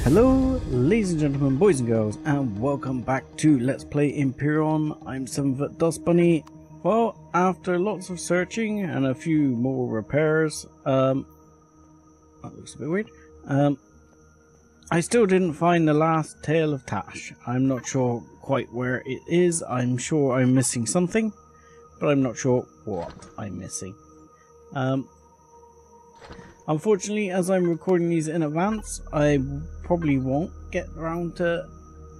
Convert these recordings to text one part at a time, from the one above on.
Hello, ladies and gentlemen, boys and girls, and welcome back to Let's Play Empyrion. I'm 7-Foot Dust Bunny. Well, after lots of searching and a few more repairs, that looks a bit weird, I still didn't find the last Tale of Tash. I'm not sure quite where it is. I'm sure I'm missing something, but I'm not sure what I'm missing. Unfortunately, as I'm recording these in advance, I probably won't get around to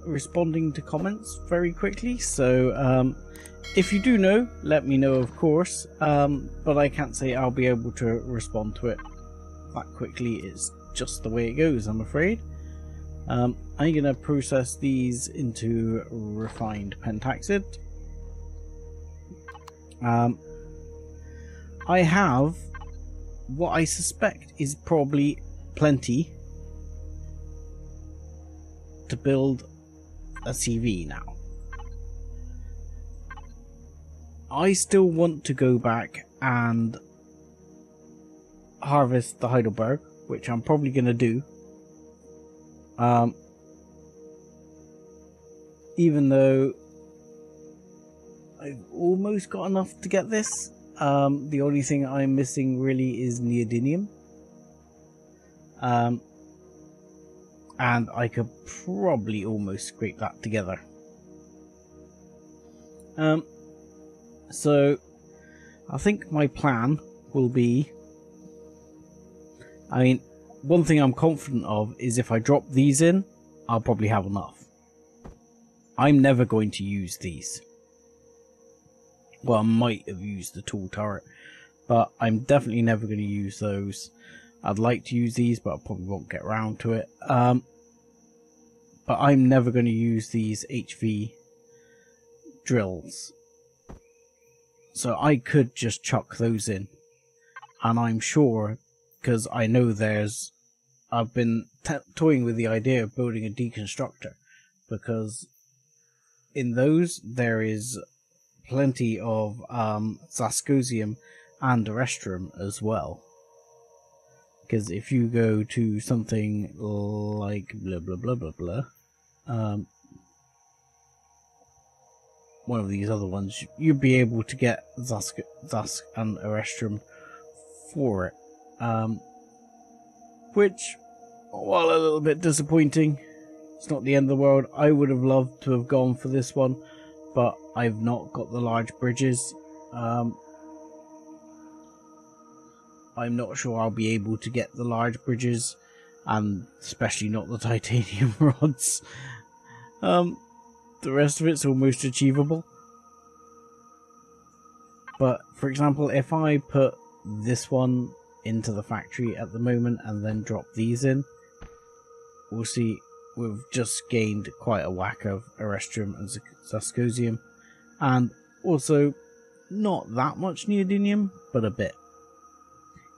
responding to comments very quickly, so if you do know, let me know, of course, but I can't say I'll be able to respond to it that quickly. It's just the way it goes, I'm afraid. I'm going to process these into refined pentaxid. I have what I suspect is probably plenty to build a CV now. I still want to go back and harvest the Heidelberg, which I'm probably going to do. Even though I've almost got enough to get this. The only thing I'm missing really is neodymium. And I could probably almost scrape that together. So I think my plan will be, I mean, one thing I'm confident of is if I drop these in, I'll probably have enough. I'm never going to use these. Well, I might have used the tool turret, but I'm definitely never going to use those. I'd like to use these, but I probably won't get around to it. But I'm never going to use these HV drills. So I could just chuck those in. And I'm sure, because I know I've been toying with the idea of building a deconstructor. Because in those, there is plenty of Zascosium and Erestrum as well. Because if you go to something like blah blah blah blah blah, one of these other ones, you'd be able to get Zask and Erestrum for it. Which, while a little bit disappointing, it's not the end of the world. I would have loved to have gone for this one, but I've not got the large bridges. I'm not sure I'll be able to get the large bridges, and especially not the titanium rods. The rest of it's almost achievable. But for example, if I put this one into the factory at the moment and then drop these in, we'll see we've just gained quite a whack of Erestrum and Zascosium. And also, not that much neodymium, but a bit.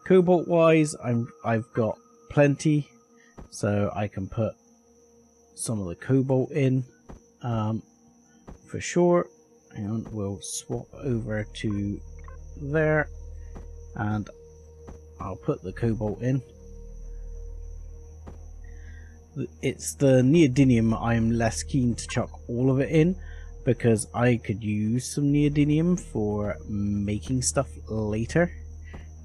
Cobalt wise, I've got plenty, so I can put some of the cobalt in for sure. And we'll swap over to there, and I'll put the cobalt in. It's the neodymium I'm less keen to chuck all of it in, because I could use some neodymium for making stuff later.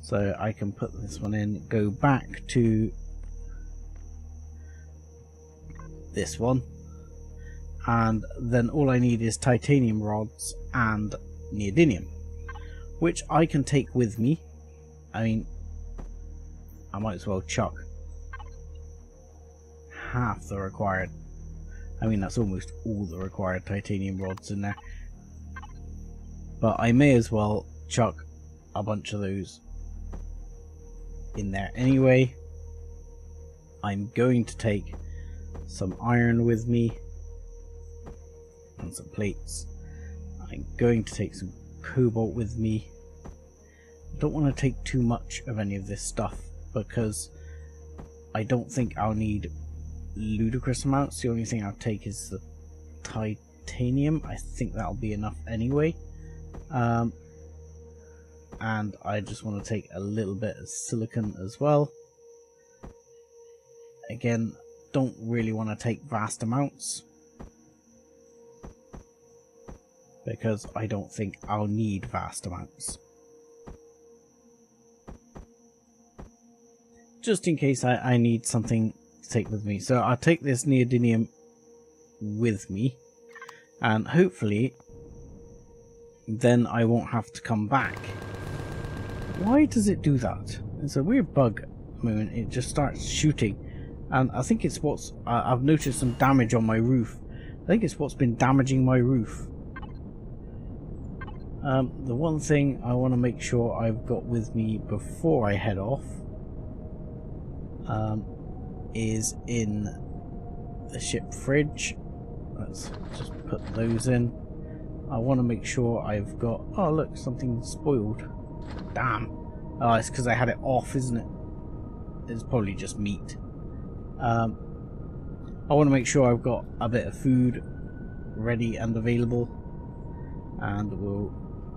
So I can put this one in, go back to this one, and then all I need is titanium rods and neodymium, which I can take with me. I mean, I might as well chuck half the required, I mean that's almost all the required titanium rods in there, but I may as well chuck a bunch of those in there anyway. I'm going to take some iron with me and some plates. I'm going to take some cobalt with me. I don't want to take too much of any of this stuff because I don't think I'll need ludicrous amounts. The only thing I'll take is the titanium. I think that'll be enough anyway. And I just want to take a little bit of silicon as well. Again, don't really want to take vast amounts, because I don't think I'll need vast amounts. Just in case I need something to take with me. So I'll take this neodymium with me, and hopefully then I won't have to come back. Why does it do that? It's a weird bug at the moment. It just starts shooting, and I think it's what's I've noticed some damage on my roof. I think it's what's been damaging my roof. The one thing I want to make sure I've got with me before I head off is in the ship fridge. Let's just put those in. I want to make sure I've got... Oh look, something spoiled. Damn. Oh, it's because I had it off, isn't it? It's probably just meat. I want to make sure I've got a bit of food ready and available, and we'll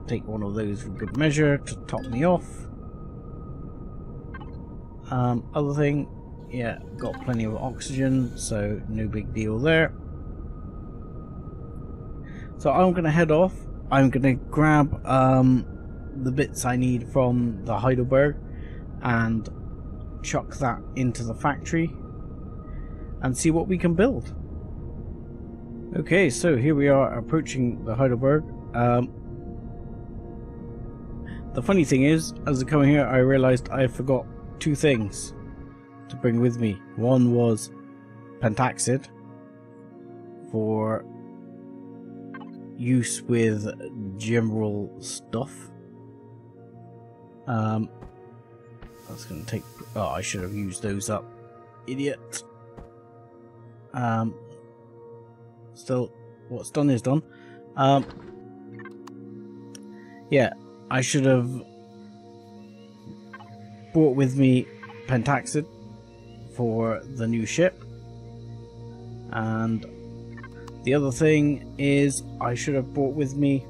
take one of those for good measure to top me off. Other thing, yeah, got plenty of oxygen, so no big deal there. So I'm going to head off. I'm going to grab the bits I need from the Heidelberg and chuck that into the factory and see what we can build. Okay, so here we are approaching the Heidelberg. The funny thing is, as I come here, I realized I forgot two things to bring with me. One was pentaxid for use with general stuff. That's going to take... Oh, I should have used those up. Idiot. Still, what's done is done. Yeah, I should have brought with me pentaxid for the new ship. And the other thing is I should have brought with me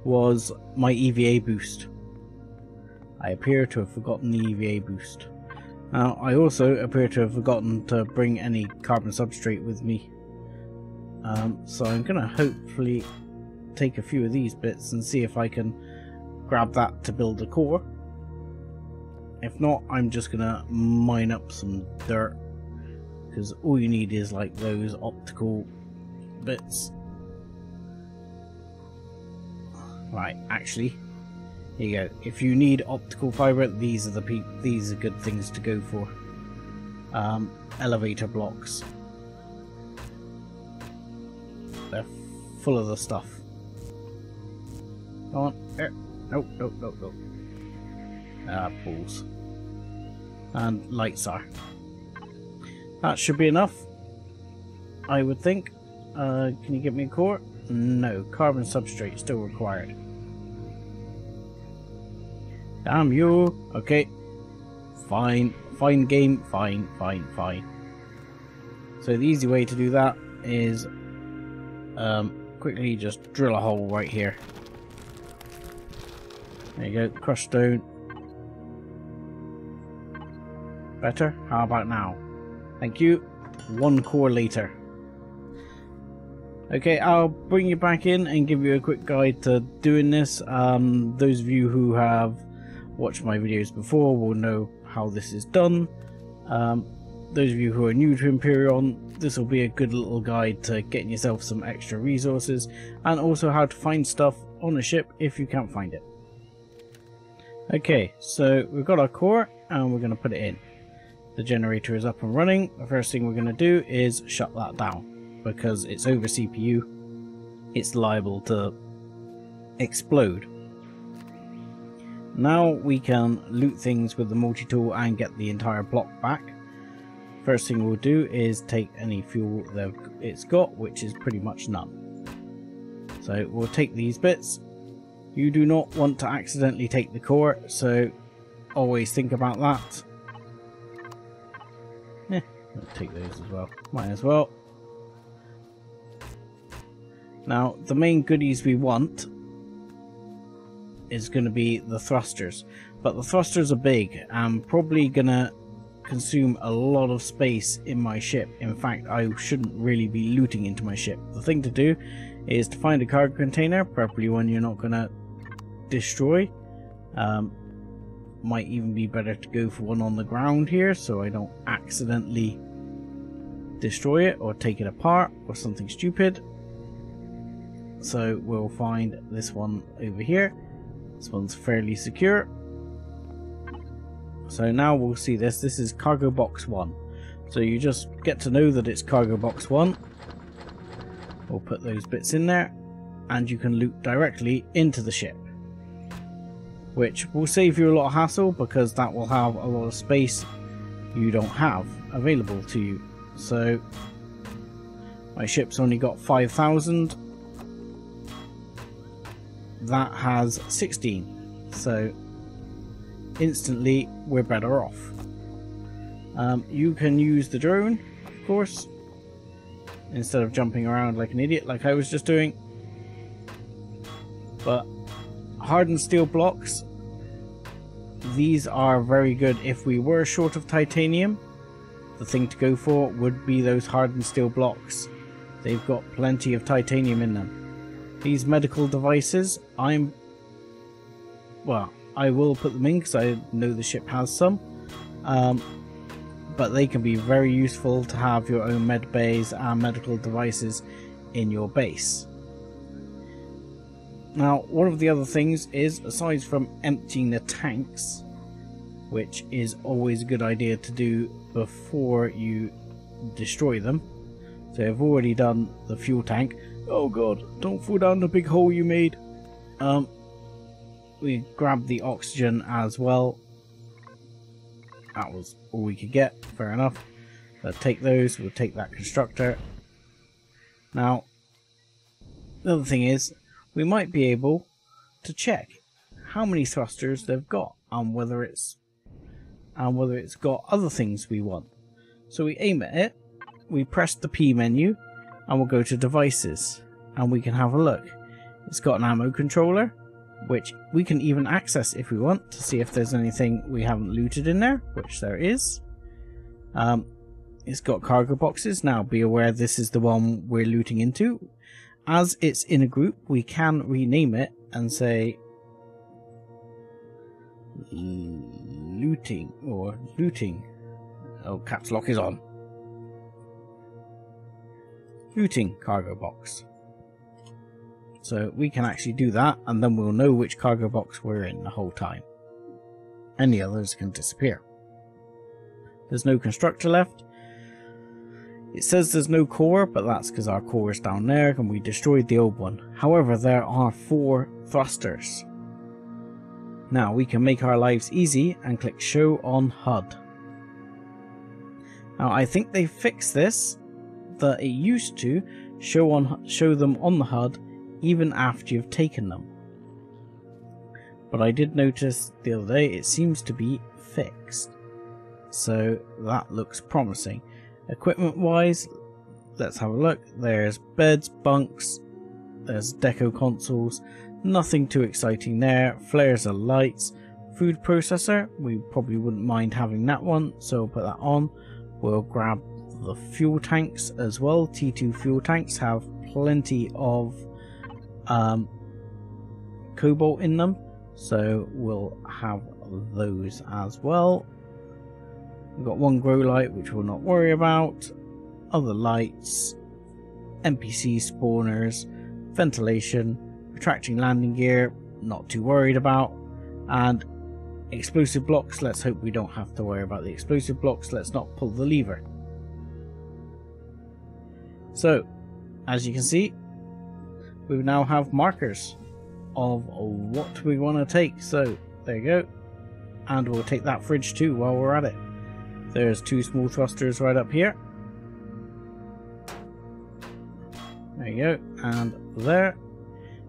was my EVA boost. I appear to have forgotten the EVA boost. Now, I also appear to have forgotten to bring any carbon substrate with me. So I'm going to hopefully take a few of these bits and see if I can grab that to build a core. If not, I'm just going to mine up some dirt, because all you need is like those optical bits. Right, actually, here you go. If you need optical fiber, these are good things to go for. Elevator blocks. They're full of the stuff. Come on, there. Nope, nope, nope, nope. Balls. And lights are. That should be enough, I would think. Can you give me a core? No, carbon substrate still required. Damn you. Okay. Fine. Fine game. Fine, fine, fine. So the easy way to do that is quickly just drill a hole right here. There you go. Crushed stone. Better? How about now? Thank you. One core later. Okay, I'll bring you back in and give you a quick guide to doing this. Those of you who have watched my videos before will know how this is done. Those of you who are new to Empyrion, this will be a good little guide to getting yourself some extra resources, and also how to find stuff on a ship if you can't find it. Okay, so we've got our core and we're going to put it in. The generator is up and running. The first thing we're going to do is shut that down, because it's over CPU. It's liable to explode. Now we can loot things with the multi-tool and get the entire block back. First thing we'll do is take any fuel that it's got, which is pretty much none. So we'll take these bits. You do not want to accidentally take the core, so always think about that. I'll take those as well. Might as well. Now, the main goodies we want is going to be the thrusters. But the thrusters are big. I'm probably going to consume a lot of space in my ship. In fact, I shouldn't really be looting into my ship. The thing to do is to find a cargo container, preferably one you're not going to destroy. Might even be better to go for one on the ground here, so I don't accidentally destroy it or take it apart or something stupid. So we'll find this one over here. This one's fairly secure. So now we'll see this. This is cargo box 1. So you just get to know that it's cargo box 1. We'll put those bits in there, and you can loot directly into the ship, which will save you a lot of hassle because that will have a lot of space you don't have available to you. So my ship's only got 5,000. That has 16, so instantly we're better off. You can use the drone, of course, instead of jumping around like an idiot like I was just doing. But hardened steel blocks, these are very good if we were short of titanium. The thing to go for would be those hardened steel blocks. They've got plenty of titanium in them. These medical devices, I will put them in because I know the ship has some. But they can be very useful to have your own med bays and medical devices in your base. Now, one of the other things is, aside from emptying the tanks, which is always a good idea to do before you destroy them. So I've already done the fuel tank. Oh god, don't fall down the big hole you made. We grabbed the oxygen as well. That was all we could get, fair enough. But take those, we'll take that constructor. Now, the other thing is, we might be able to check how many thrusters they've got and whether it's got other things we want. So we aim at it, we press the P menu, and we'll go to devices, and we can have a look. It's got an ammo controller, which we can even access if we want to see if there's anything we haven't looted in there, which there is. It's got cargo boxes. Now be aware this is the one we're looting into. As it's in a group, we can rename it and say looting or looting. Oh, caps lock is on. Looting cargo box. So we can actually do that, and then we'll know which cargo box we're in the whole time. Any others can disappear. There's no constructor left. It says there's no core, but that's because our core is down there and we destroyed the old one. However, there are 4 thrusters. Now we can make our lives easy and click show on HUD. Now I think they fixed this, that it used to show them on the HUD even after you've taken them. But I did notice the other day it seems to be fixed. So that looks promising. Equipment wise, let's have a look. There's beds, bunks, there's deco consoles, nothing too exciting there. Flares are lights. Food processor, we probably wouldn't mind having that one, so we'll put that on. We'll grab the fuel tanks as well. T2 fuel tanks have plenty of cobalt in them, so we'll have those as well. We've got one grow light, which we'll not worry about. Other lights, NPC spawners, ventilation, retracting landing gear, not too worried about, and explosive blocks. Let's hope we don't have to worry about the explosive blocks. Let's not pull the lever. So, as you can see, we now have markers of what we want to take. So, there you go. And we'll take that fridge too while we're at it. There's 2 small thrusters right up here. There you go. And there.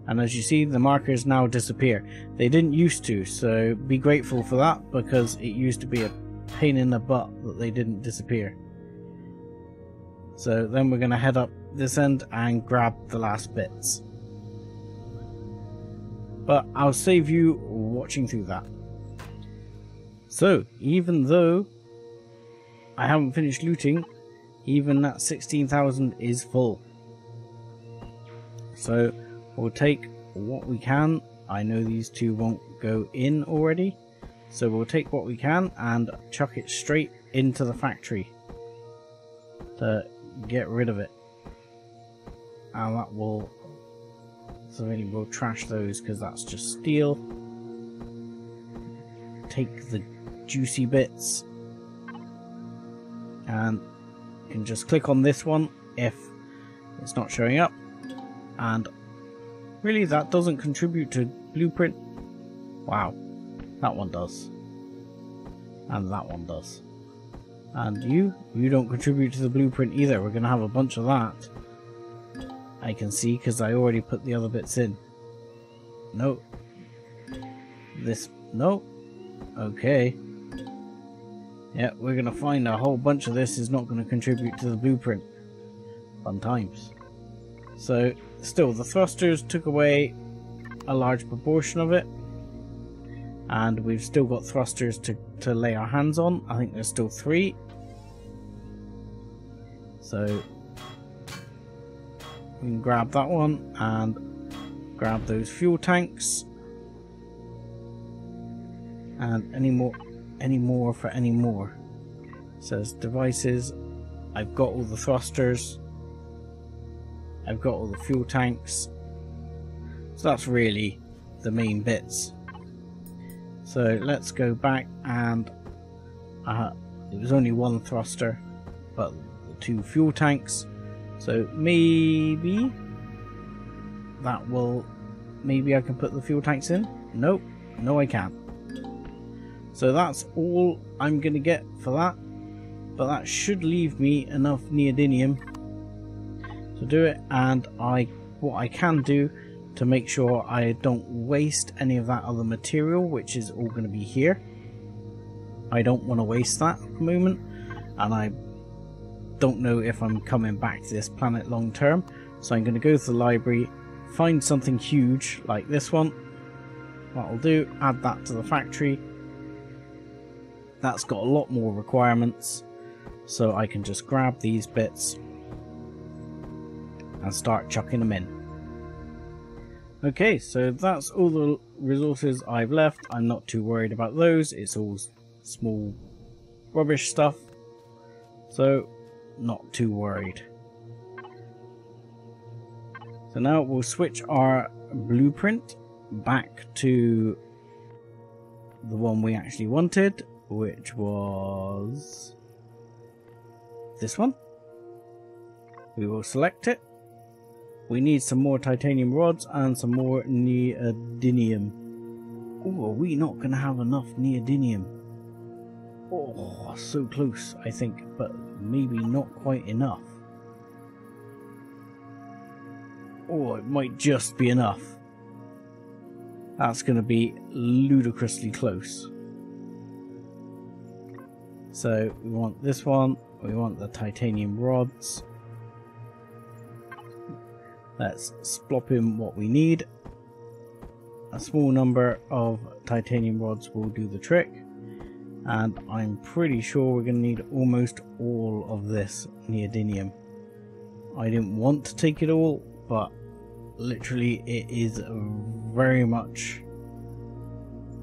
And as you see, the markers now disappear. They didn't used to, so be grateful for that, because it used to be a pain in the butt that they didn't disappear. So then we're going to head up this end and grab the last bits. But I'll save you watching through that. So, even though I haven't finished looting. Even that 16,000 is full. So we'll take what we can. I know these two won't go in already. So we'll take what we can and chuck it straight into the factory to get rid of it. And that will... So really we'll trash those because that's just steel. Take the juicy bits. And you can just click on this one if it's not showing up. And really that doesn't contribute to blueprint. Wow. That one does. And that one does. And you don't contribute to the blueprint either. We're going to have a bunch of that. I can see because I already put the other bits in. No. This, no. Okay. Yeah, we're going to find a whole bunch of this is not going to contribute to the blueprint. Fun times. So, still, the thrusters took away a large proportion of it. And we've still got thrusters to lay our hands on. I think there's still 3. So we can grab that one and grab those fuel tanks. And any more for any more. It says devices. I've got all the thrusters. I've got all the fuel tanks. So that's really the main bits. So let's go back and it was only 1 thruster, but the 2 fuel tanks. So maybe that will, maybe I can put the fuel tanks in? Nope, no I can't. So that's all I'm going to get for that, but that should leave me enough neodymium to do it. And what I can do to make sure I don't waste any of that other material, which is all going to be here. I don't want to waste that at the moment, and I don't know if I'm coming back to this planet long term, so I'm going to go to the library, find something huge like this one. What I'll do, add that to the factory. That's got a lot more requirements, so I can just grab these bits and start chucking them in. Okay, so that's all the resources I've left. I'm not too worried about those. It's all small rubbish stuff. So, not too worried. So now we'll switch our blueprint back to the one we actually wanted, which was this one. We will select it. We need some more titanium rods and some more neodymium. Oh, are we not going to have enough neodymium? Oh, so close, I think, but maybe not quite enough. Oh, it might just be enough. That's going to be ludicrously close. So we want this one, we want the titanium rods. Let's splop in what we need. A small number of titanium rods will do the trick. And I'm pretty sure we're going to need almost all of this neodymium. I didn't want to take it all, but literally it is very much...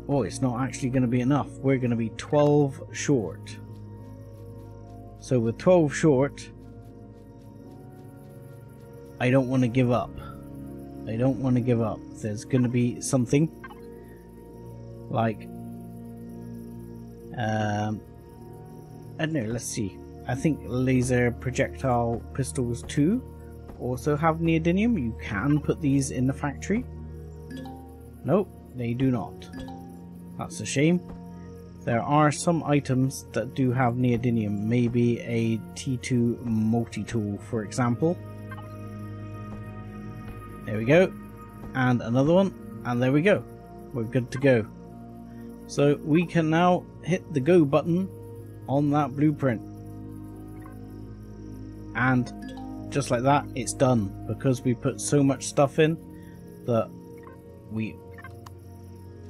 Oh, it's not actually going to be enough. We're going to be 12 short. So with 12 short... I don't want to give up. I don't want to give up. There's going to be something like I don't know, let's see. I think laser projectile pistols 2 also have neodymium. You can put these in the factory. Nope, they do not. That's a shame. There are some items that do have neodymium. Maybe a T2 multi-tool, for example. There we go, and another one, and there we go. We're good to go. So we can now hit the go button on that blueprint, and just like that, it's done, because we put so much stuff in that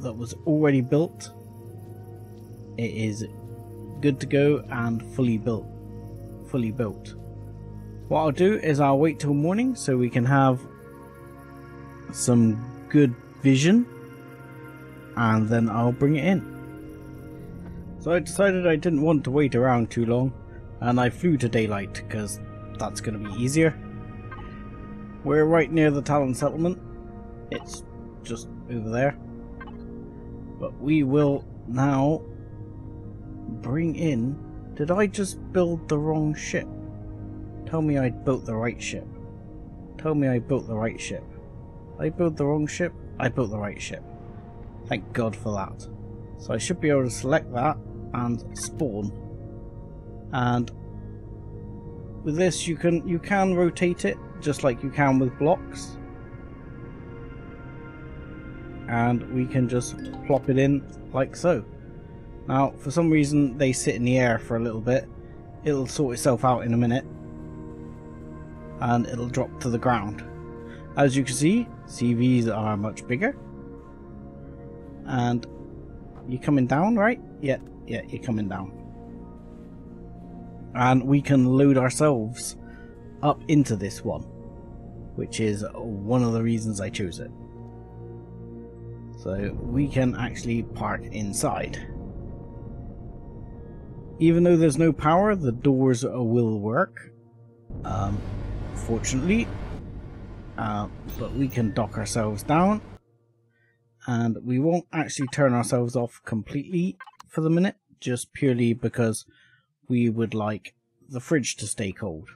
was already built. It is good to go and fully built. What I'll do is I'll wait till morning so we can have some good vision, and then I'll bring it in. So I decided I didn't want to wait around too long, and I flew to daylight because that's going to be easier. We're right near the Talon settlement. It's just over there. But we will now bring in... Did I just build the wrong ship? Tell me I built the right ship. Tell me I built the right ship. Did I build the wrong ship? I built the right ship. Thank God for that. So I should be able to select that and spawn. And with this you can rotate it just like you can with blocks. And we can just plop it in like so. Now for some reason they sit in the air for a little bit. It'll sort itself out in a minute. And it'll drop to the ground. As you can see, CVs are much bigger. And you're coming down, right? Yeah, you're coming down. And we can load ourselves up into this one, which is one of the reasons I chose it. So we can actually park inside. Even though there's no power, the doors will work. Fortunately. But we can dock ourselves down. And we won't actually turn ourselves off completely for the minute, just purely because we would like the fridge to stay cold.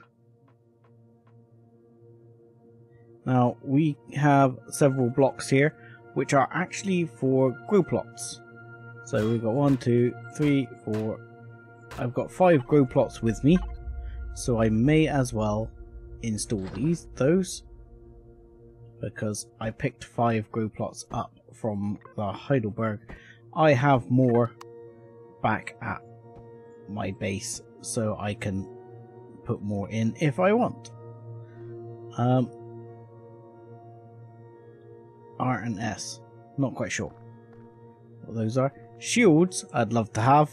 Now we have several blocks here which are actually for grow plots. So we've got 1, 2, 3, 4. I've got 5 grow plots with me, so I may as well install those because I picked 5 grow plots up from the Heidelberg. I have more back at my base, so I can put more in if I want. R and S, not quite sure what those are. Shields, I'd love to have.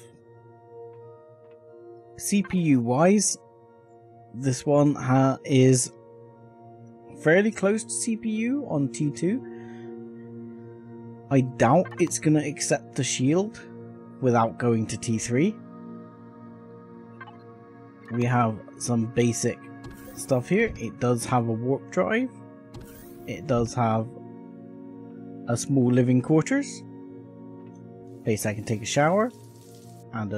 CPU wise, this one is fairly close to CPU on T2. I doubt it's going to accept the shield without going to T3. We have some basic stuff here. It does have a warp drive. It does have a small living quarters, place I can take a shower, and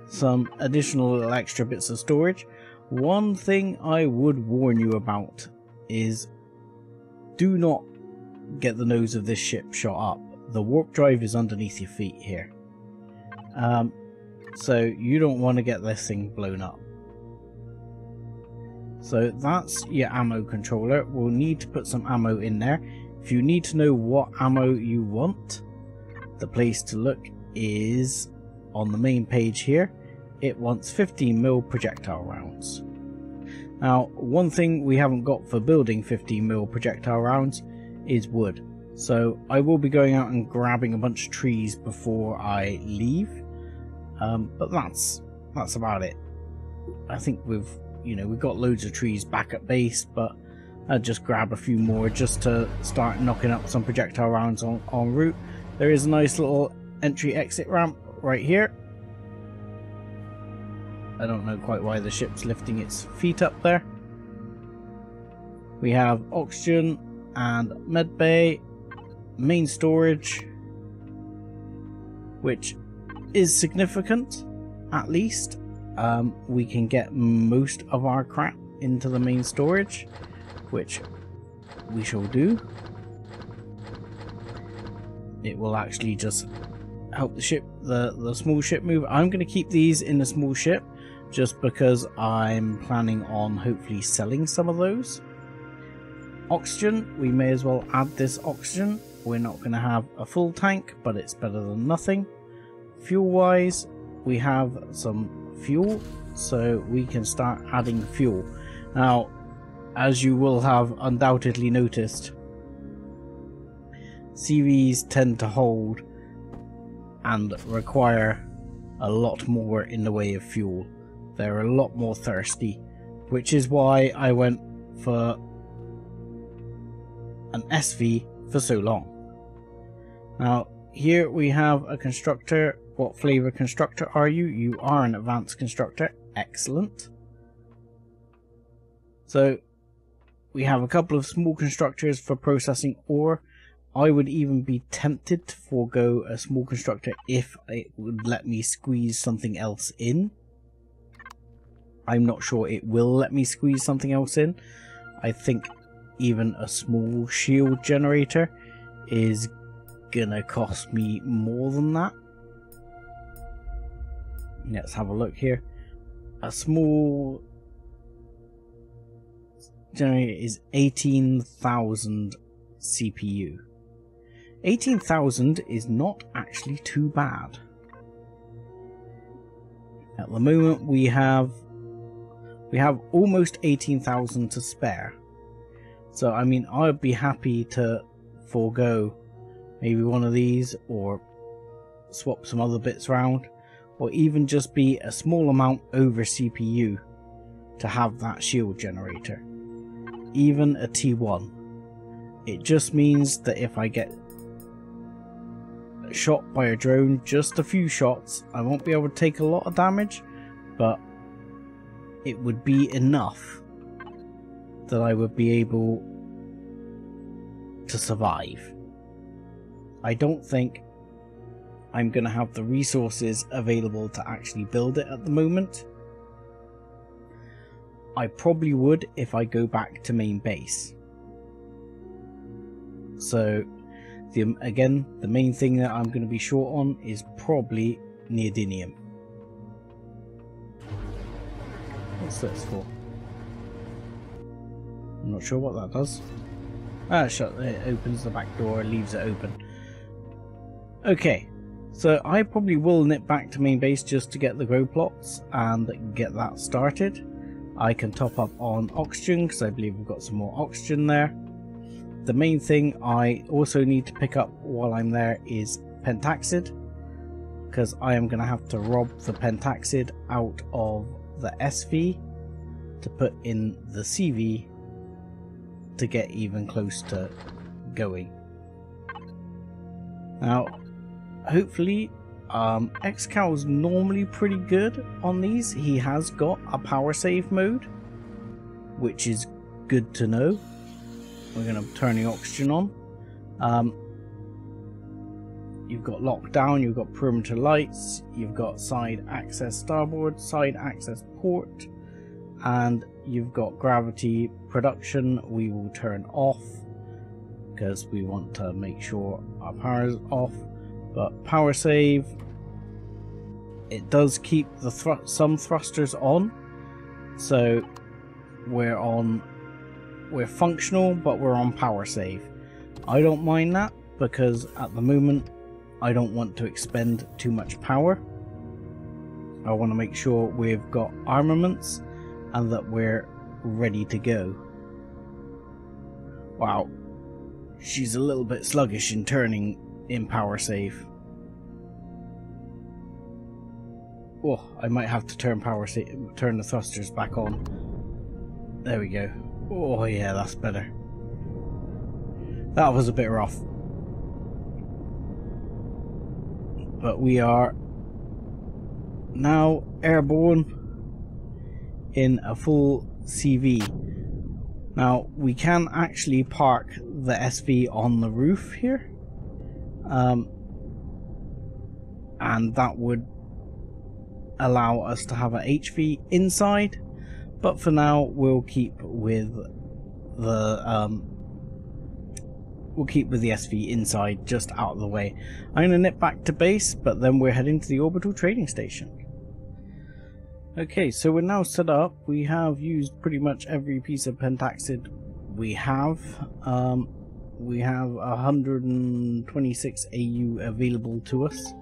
some additional extra bits of storage. One thing I would warn you about is do not get the nose of this ship shot up. The warp drive is underneath your feet here, so you don't want to get this thing blown up. So that's your ammo controller. We'll need to put some ammo in there. If you need to know what ammo you want, the place to look is on the main page here. It wants 15mm projectile rounds. Now, one thing we haven't got for building 15mm projectile rounds is wood. So I will be going out and grabbing a bunch of trees before I leave. But that's about it. I think we've got loads of trees back at base, but I'll just grab a few more just to start knocking up some projectile rounds en route. There is a nice little entry-exit ramp right here. I don't know quite why the ship's lifting its feet up there. We have oxygen and medbay, main storage, which is significant, at least. We can get most of our crap into the main storage, which we shall do. It will actually just help the ship, the small ship move. I'm going to keep these in the small ship just because I'm planning on hopefully selling some of those. Oxygen, we may as well add this oxygen. We're not going to have a full tank, but it's better than nothing. Fuel wise, we have some fuel, so we can start adding fuel. Now, as you will have undoubtedly noticed, CVs tend to hold and require a lot more in the way of fuel. They're a lot more thirsty, which is why I went for an SV for so long. Now here we have a constructor. What flavor constructor are you? You are an advanced constructor. Excellent. So we have a couple of small constructors for processing ore. I would even be tempted to forego a small constructor if it would let me squeeze something else in. I'm not sure it will let me squeeze something else in. I think even a small shield generator is gonna cost me more than that. Let's have a look here. A small generator is 18,000 CPU. 18,000 is not actually too bad. At the moment we have almost 18,000 to spare. So I mean, I'd be happy to forego maybe one of these, or swap some other bits around, or even just be a small amount over CPU to have that shield generator. Even a T1. It just means that if I get shot by a drone, just a few shots, I won't be able to take a lot of damage, but it would be enough that I would be able to survive. I don't think I'm going to have the resources available to actually build it at the moment. I probably would if I go back to main base. So again, the main thing that I'm going to be short on is probably neodymium. What's this for? I'm not sure what that does. Ah, shut. It opens the back door, leaves it open. Okay, so I probably will nip back to main base just to get the grow plots and get that started. I can top up on oxygen because I believe we've got some more oxygen there. The main thing I also need to pick up while I'm there is pentaxid, because I am going to have to rob the pentaxid out of the SV to put in the CV to get even close to going. Now hopefully Xcal's normally pretty good on these. He has got a power save mode, which is good to know. We're going to turn the oxygen on. You've got lockdown, you've got perimeter lights, you've got side access starboard, side access port, and you've got gravity production. We will turn off because we want to make sure our power is off. But power save, it does keep the some thrusters on, so we're functional, but we're on power save. I don't mind that because at the moment I don't want to expend too much power. I want to make sure we've got armaments and that we're ready to go. Wow, she's a little bit sluggish in turning in power save. Oh, I might have to turn turn the thrusters back on. There we go. Oh yeah, that's better. That was a bit rough. But we are now airborne in a full CV. Now we can actually park the SV on the roof here, and that would allow us to have a HV inside, but for now we'll keep with the SV inside, just out of the way. I'm going to nip back to base, but then we're heading to the orbital trading station. Okay, so we're now set up. We have used pretty much every piece of pentaxid we have. We have 126 AU available to us.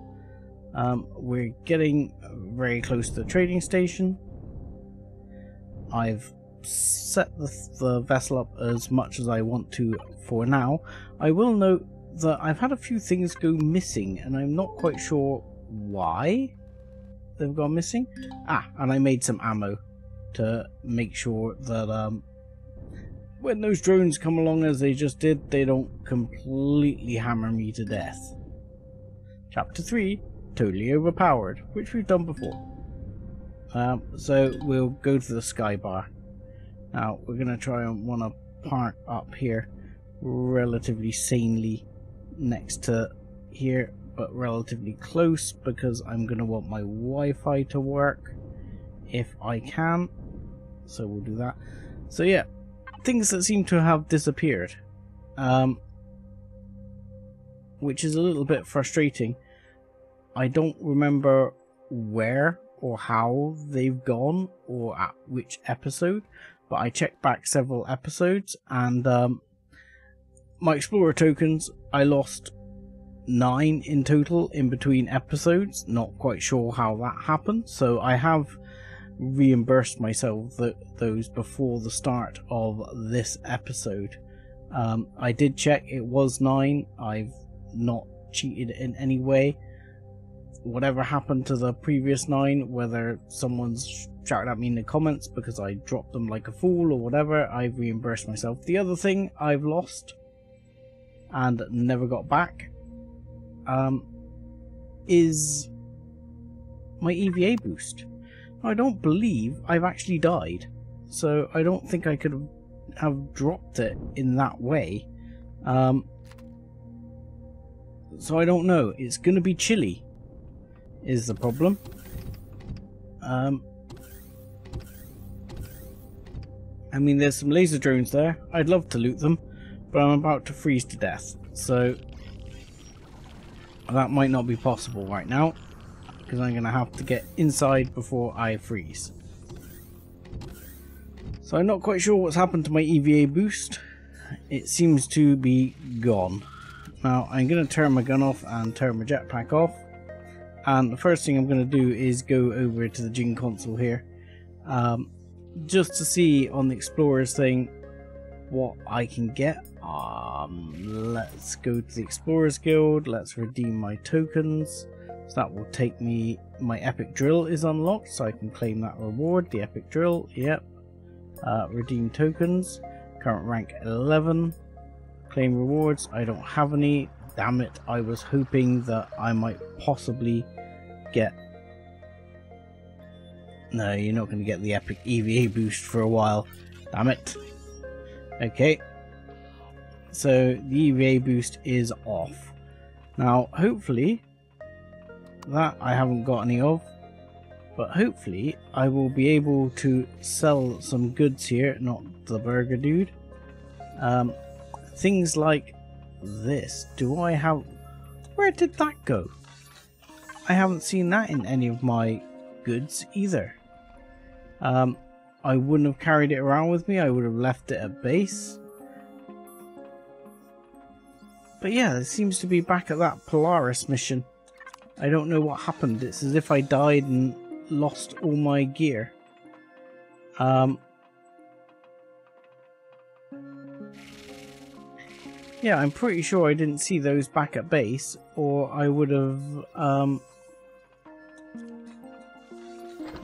We're getting very close to the trading station. I've set the vessel up as much as I want to for now. I will note that I've had a few things go missing, and I'm not quite sure why they've gone missing. And I made some ammo to make sure that when those drones come along as they just did, they don't completely hammer me to death. Chapter 3, Totally Overpowered, which we've done before. So we'll go to the sky bar. Now we're going to try and want to park up here relatively sanely next to here, but relatively close, because I'm going to want my Wi-Fi to work if I can. So we'll do that. So yeah, things that seem to have disappeared, which is a little bit frustrating. I don't remember where or how they've gone or at which episode, but I checked back several episodes, and my Explorer tokens, I lost 9 in total in between episodes. Not quite sure how that happened, so I have reimbursed myself those before the start of this episode. I did check, it was 9. I've not cheated in any way. Whatever happened to the previous 9, whether someone's shouted at me in the comments because I dropped them like a fool or whatever, I've reimbursed myself. The other thing I've lost and never got back is my EVA boost. I don't believe I've actually died, so I don't think I could have dropped it in that way. So I don't know. It's gonna be chilly is the problem. I mean, there's some laser drones there. I'd love to loot them, but I'm about to freeze to death, so that might not be possible right now, because I'm going to have to get inside before I freeze. So I'm not quite sure what's happened to my EVA boost. It seems to be gone. Now I'm going to turn my gun off and turn my jetpack off, and the first thing I'm going to do is go over to the Jing console here, just to see on the Explorers thing what I can get. Let's go to the Explorers Guild, let's redeem my tokens. So that will take me, my epic drill is unlocked, so I can claim that reward, the epic drill, yep. Redeem tokens, current rank 11, claim rewards, I don't have any. Damn it, I was hoping that I might possibly get... No, you're not going to get the epic EVA boost for a while. Damn it. Okay. So the EVA boost is off. Now, hopefully, that I haven't got any of, but hopefully I will be able to sell some goods here, not the burger dude. Things like this. Do I have... Where did that go? I haven't seen that in any of my goods either. I wouldn't have carried it around with me, I would have left it at base. But yeah, it seems to be back at that Polaris mission. I don't know what happened. It's as if I died and lost all my gear. Yeah, I'm pretty sure I didn't see those back at base, or I would have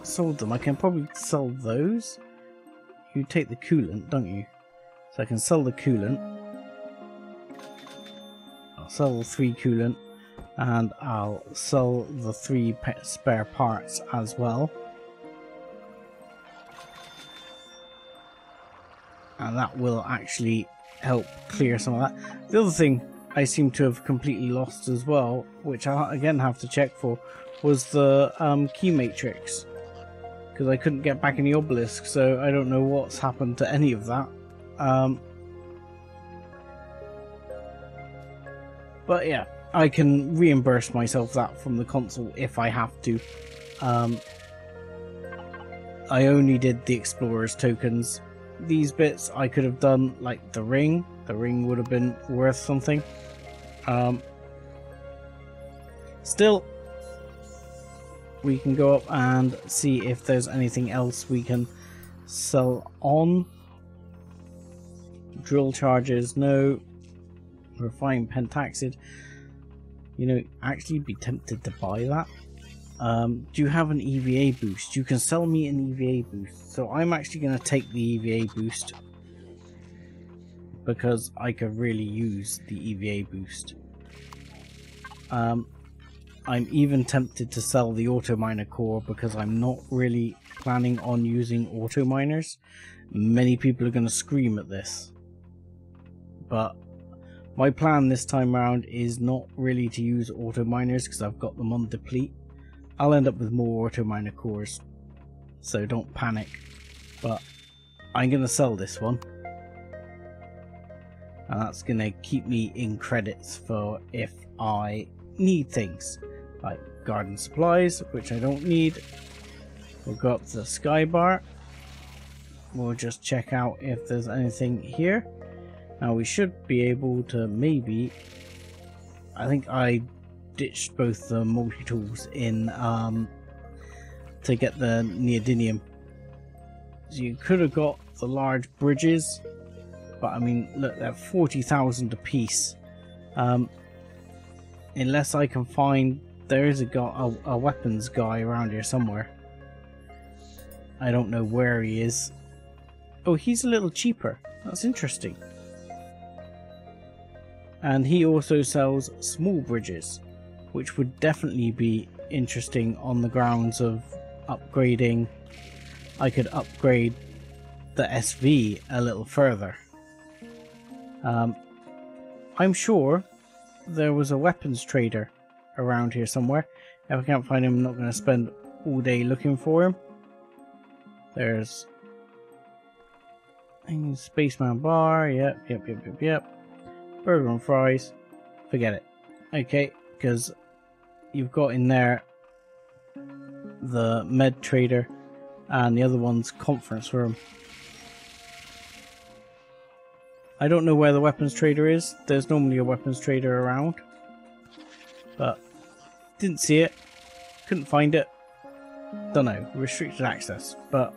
sold them. I can probably sell those. You take the coolant, don't you? So I can sell the coolant. I'll sell the 3 coolant, and I'll sell the 3 spare parts as well. And that will actually help clear some of that. The other thing I seem to have completely lost as well, which I again have to check for, was the key matrix, because I couldn't get back in the obelisk, so I don't know what's happened to any of that. But yeah, I can reimburse myself that from the console if I have to. I only did the Explorers tokens. These bits I could have done, like the ring. The ring would have been worth something. Still, we can go up and see if there's anything else we can sell on. Drill charges, no. refined pentaxid. You know, actually be tempted to buy that. Do you have an EVA boost? You can sell me an EVA boost. So I'm actually going to take the EVA boost, because I could really use the EVA boost. I'm even tempted to sell the auto miner core, because I'm not really planning on using auto miners. Many people are going to scream at this, but my plan this time around is not really to use auto miners, because I've got them on deplete. I'll end up with more auto miner cores, so don't panic. But I'm going to sell this one, and that's going to keep me in credits for if I need things like garden supplies, which I don't need. We'll go up to the sky bar. We'll just check out if there's anything here. Now we should be able to maybe, I think I ditched both the multi-tools in to get the neodymium. So you could have got the large bridges, but I mean, look, they're 40,000 a piece. Unless I can find, there is a weapons guy around here somewhere. I don't know where he is. Oh, he's a little cheaper. That's interesting. And he also sells small bridges, which would definitely be interesting on the grounds of upgrading. I could upgrade the SV a little further. I'm sure there was a weapons trader around here somewhere. If I can't find him, I'm not going to spend all day looking for him. There's Spaceman Bar, yep. Burger and fries, forget it. Okay, because you've got in there the med trader, and the other one's conference room. I don't know where the weapons trader is. There's normally a weapons trader around, but didn't see it, couldn't find it. Don't know, restricted access. But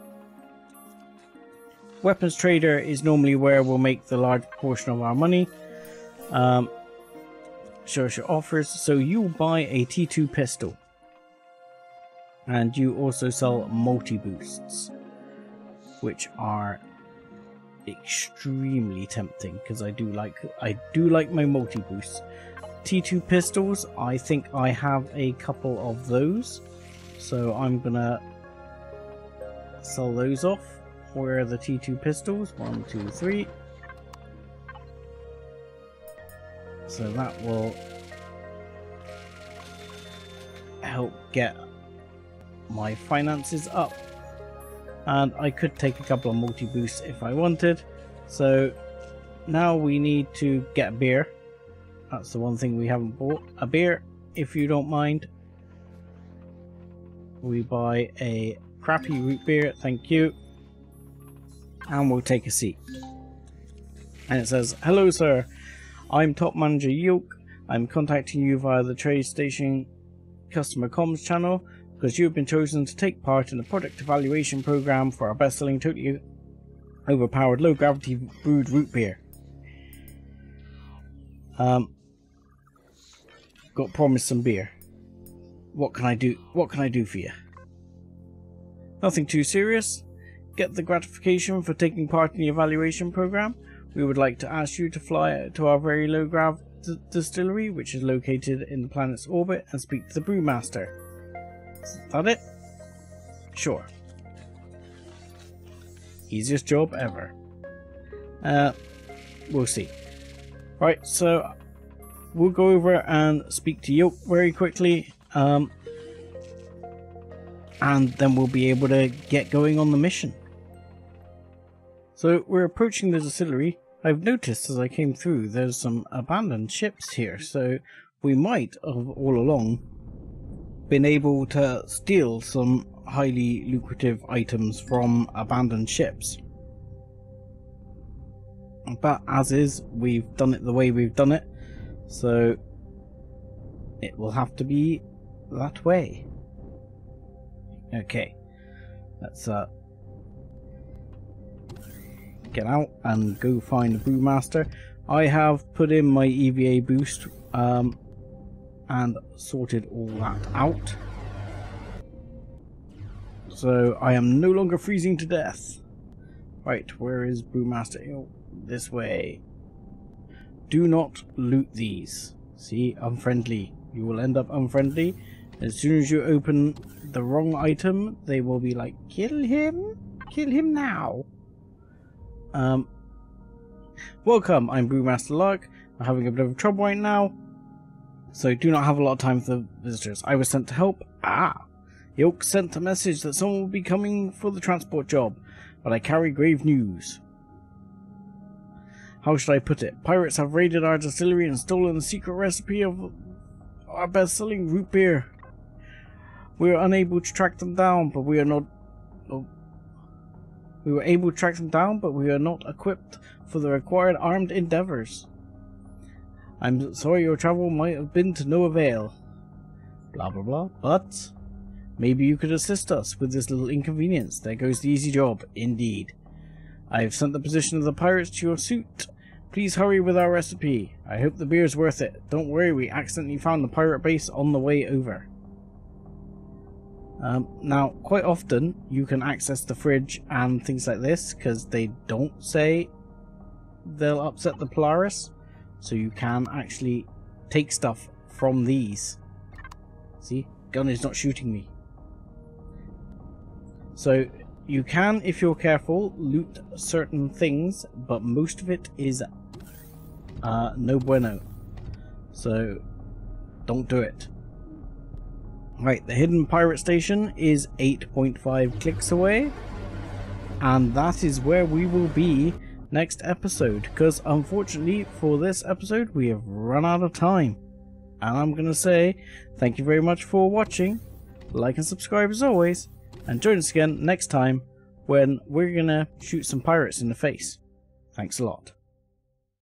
weapons trader is normally where we'll make the large portion of our money. Show us your offers. So you buy a T2 pistol, and you also sell multi-boosts, which are extremely tempting because I do like my multi-boosts. T2 pistols, I think I have a couple of those, so I'm gonna sell those off. Where are the T2 pistols? 1, 2, 3. So that will help get my finances up. And I could take a couple of multi-boosts if I wanted. So now we need to get a beer. That's the one thing we haven't bought. A beer, if you don't mind. We buy a crappy root beer, thank you. And we'll take a seat. And it says, "Hello sir, I'm Top Manager Yoke. I'm contacting you via the Trade Station Customer Comms channel because you have been chosen to take part in the product evaluation program for our best-selling totally overpowered low-gravity brewed root beer. Got promised some beer. What can I do? What can I do for you? Nothing too serious. Get the gratification for taking part in the evaluation program. We would like to ask you to fly to our very low-grav distillery, which is located in the planet's orbit, and speak to the brewmaster. Is that it? Sure. Easiest job ever. We'll see. Right, so we'll go over and speak to Yoke very quickly, and then we'll be able to get going on the mission. So we're approaching the distillery. I've noticed as I came through there's some abandoned ships here, so we might have all along been able to steal some highly lucrative items from abandoned ships. But as is, we've done it the way we've done it, so it will have to be that way. Okay, let's get out and go find the brewmaster. I have put in my EVA boost and sorted all that out. So I am no longer freezing to death. Right, where is Brewmaster? Oh, this way. Do not loot these. See, unfriendly. You will end up unfriendly. As soon as you open the wrong item, they will be like, kill him? Kill him now. Welcome, I'm Brewmaster Lark. I'm having a bit of trouble right now, so do not have a lot of time for the visitors. I was sent to help. Yolk sent a message that someone will be coming for the transport job, but I carry grave news. How should I put it? Pirates have raided our distillery and stolen the secret recipe of our best-selling root beer. We are unable to track them down, but we are not... We were able to track them down, but we are not equipped for the required armed endeavors. I'm sorry your travel might have been to no avail. Blah blah blah, but maybe you could assist us with this little inconvenience. There goes the easy job, indeed. I have sent the position of the pirates to your suit. Please hurry with our recipe. I hope the beer is worth it. Don't worry, we accidentally found the pirate base on the way over. Now, quite often you can access the fridge and things like this because they don't say they'll upset the Polaris, so you can actually take stuff from these. See, gun is not shooting me. So you can, if you're careful, loot certain things, but most of it is no bueno. So don't do it. Right, the hidden pirate station is 8.5 clicks away, and that is where we will be next episode, because unfortunately for this episode we have run out of time. And I'm gonna say thank you very much for watching, like and subscribe as always, and join us again next time when we're gonna shoot some pirates in the face. Thanks a lot.